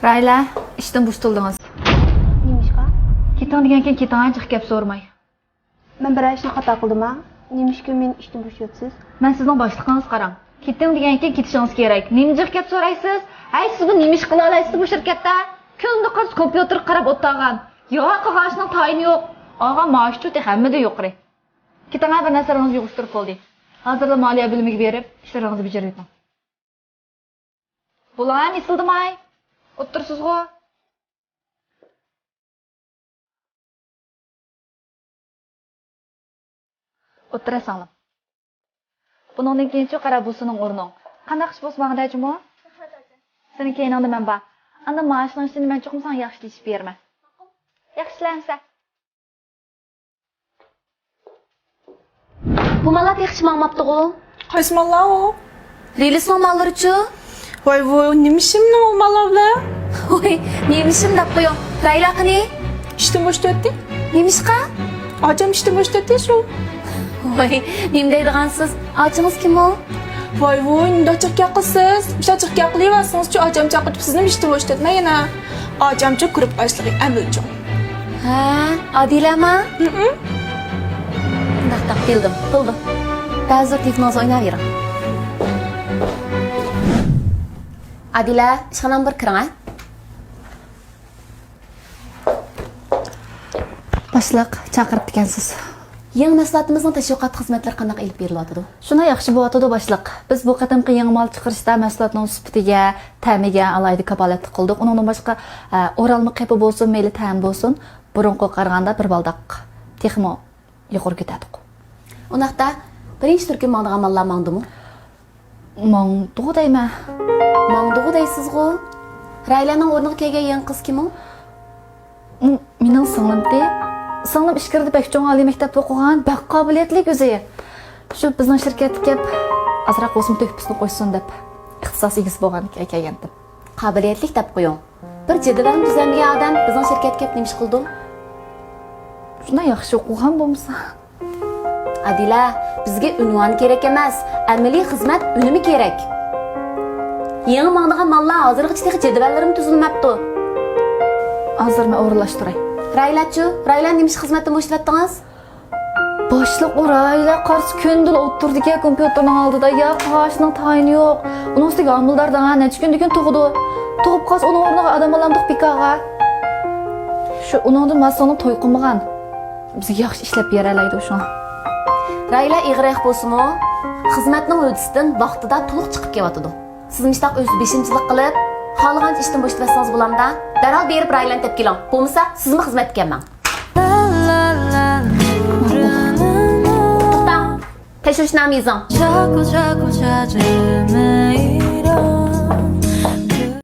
Rayla, ishdan bo'shtildingiz. Nima ishqa? Keting degankan keting, jiq gap so'ramay. Men bir ishni xato qildim-a? Nima ishga men ishdan bo'shyapsiz? Men sizning boshlig'ingiz qarang. Keting degankan ketishingiz kerak. Nima jiq gap so'raysiz? Hay, siz bu nima ish qila olasiz bu shirkatda? Kunda qarz kompyuter qarab o'tirgan. Yo'q, qog'ozning tayini yo'q. Og'a maosh-chu hammada yo'qri. Keting bir narsalaringizni yig'ishtirib qo'ydik. Hozirda moliya bo'limiga berib, ishlaringizni bajarib o'ting. Bular isildimay. O'tirsizg'u. O'tirasanlar. Buningdan keyinchi qarab busining o'rning. Qanday ish bo'lmagandaychimi? Seni keyiningda men bor. Anda maoshning ishini men cho'qim sen yaxshilashib berma. Yaxshilansa. Bu mallar yaxshi ma'lumotdi-ku. Qaysi mallar u? Relisning mallari-chi? Voy, nima ishimni u mallarlar? Voy, nima ishim deb qo'ying. Rayla qani? Ishdan bo'shatdi. Nima ishqa? Ocham ishdan bo'shatdi shu. Voy, nima deydigansiz? Ochingiz kim u? Voy, nima chaqaqsiz? Ishchiq qilyapsiz-chu, ocham chaqirib sizni ishdan bo'shatmayana. Ochamchi ko'rib qo'yishlik Amiljon. Ha, Adilama? Daqtaq bildim. Ba'zi telefonni o'ynayvering. Adila, ishxonam bir kiring, ha? Boshliq chaqirib ekansiz. Yangi mahsulotimizning tashviqot xizmatlari qanday ilib berilyapti? Shuna yaxshi bo'lyapti boshliq. Biz bu qatimqi yangi mal chiqarishda mahsulotning sifatiga, ta'miga alohida kafolat qildik. Undan boshqa o'ralma qapi bo'lsin, mayli ta'm bo'lsin, burunga qaraganda bir baldoq texmo yuqori ketadi. Unaqda birinchi turkum mangdigan mallar mangdimi? Mangdu deyman. Mangdu deysiz-ku. Raylaning o'rniga kelgan yangi qiz kim u? Mening singlimdi. Singlim ishkirda Bakchon oliy maktabda o'qigan, baq qobiliyatli o'zi. Shu bizning shirkatga kelib, azroq o'sim to'kibsini qo'ysin deb ixtisos egasi bo'lgan ekan. Qobiliyatli deb qo'ying. Bir jadval tuzilmagan odam bizning shirkatga kelib nima ish qildi? Shuna yaxshi o'qigan bo'lmasa. Adila, bizga unvon kerak emas, amaliy xizmat unumi kerak. Yangi mangdigan mallar hozirgacha jadvallarim tuzilmabdi. Hozir men o'rinlashtiray. Raylachi, Rayla nima ish xizmatdan bo'shatdingiz? Boshliq Rayla qarshi kundul o'tirdi-ku kompyuterning oldida. Ya qog'ozning tayini yo'q. Uning ustiga omillardan necha kundan tug'di. Tug'ib qolsa uning o'rniga odam olamdiq bekaga. Shu uningdan masoni to'y qilmagan. Bizga yaxshi ishlab beralaydi shu. Rayla ig'roq bo'lsa-mu, xizmatning o'disidan vaqtida to'liq chiqib kelyapti. Siz mishtaq o'z beshinchilik qilib, xohlagancha ishdan bo'shatsangiz bo'lamda, darhol berib Raylani tepib keling. Bo'lmasa, sizmi xizmatga kelman. To'xtang. Tashvishnomangizning. 자꾸 찾으면